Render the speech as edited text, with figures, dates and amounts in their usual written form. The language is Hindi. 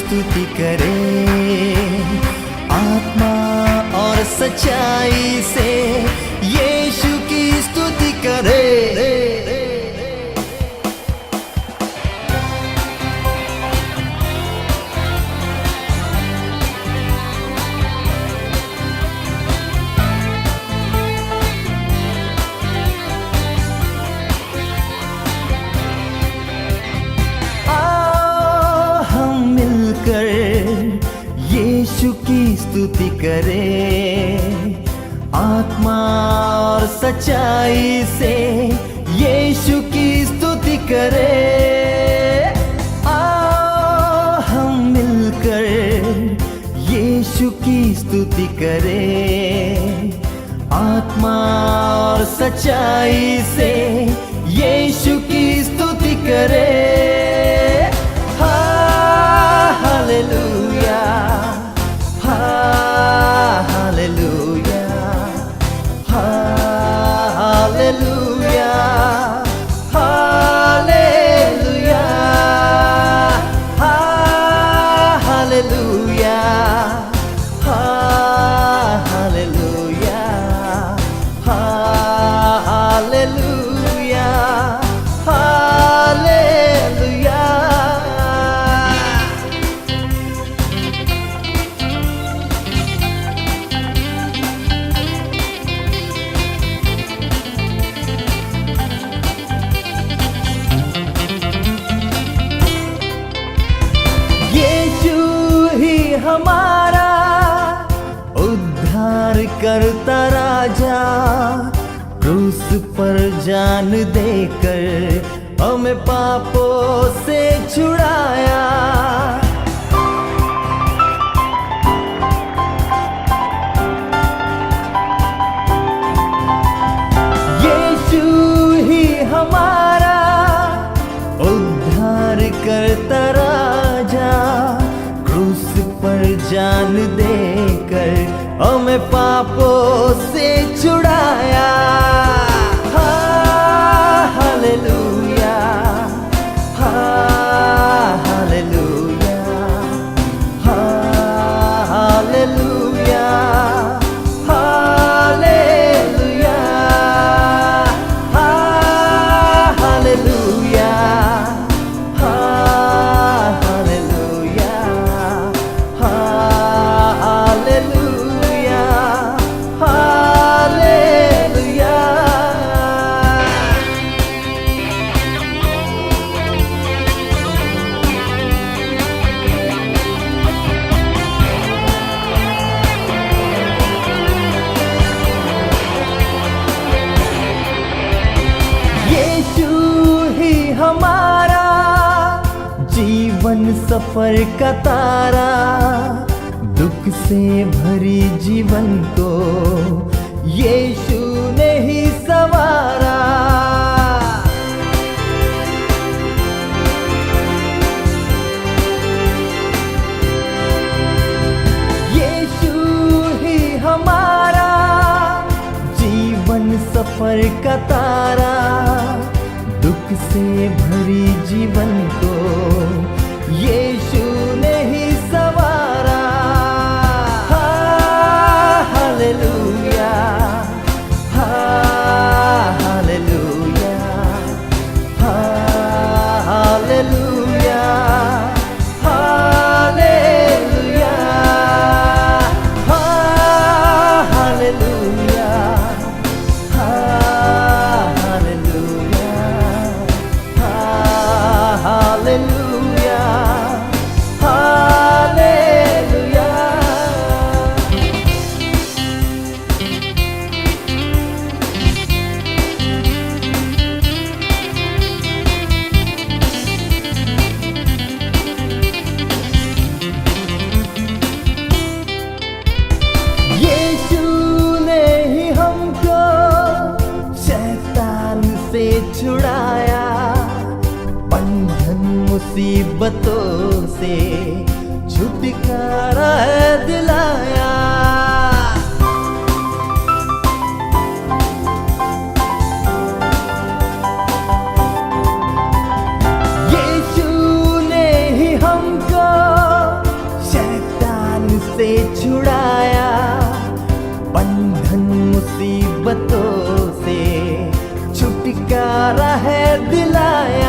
स्तुति करे, आत्मा और सच्चाई से यीशु की स्तुति करे। यीशु की स्तुति करें, आत्मा और सच्चाई से यीशु की स्तुति करें। आओ हम मिलकर यीशु की स्तुति करें, आत्मा और सच्चाई से यीशु की स्तुति करें। Hallelujah, hallelujah, hallelujah, hallelujah, hallelujah, hallelujah, hallelujah, hallelujah. हमारा उद्धार करता राजा, क्रूस पर जान देकर हमें पापों से छुड़ाया। यीशु ही हमारा उद्धार करता राजा, क्रूस पर जान देकर हमें पापों से छुड़ाया। Hallelujah, hallelujah, hallelujah, hallelujah, hallelujah, हमारा जीवन सफर का तारा, दुख से भरी जीवन को यीशु ने ही संवारा। यीशु ही हमारा जीवन सफर का तारा, दुख से भरी जीवन को यीशु ने ही संवारा। Hallelujah, hallelujah, hallelujah, hallelujah, hallelujah, hallelujah, hallelujah. Yeshu ने ही हमको शैतान से छुड़ाया, मुसीबतों से छुटकारा दिलाया। यीशु ने ही हमको से छुड़ाया, बंधन मुसीबतों से छुटकारा है दिलाया।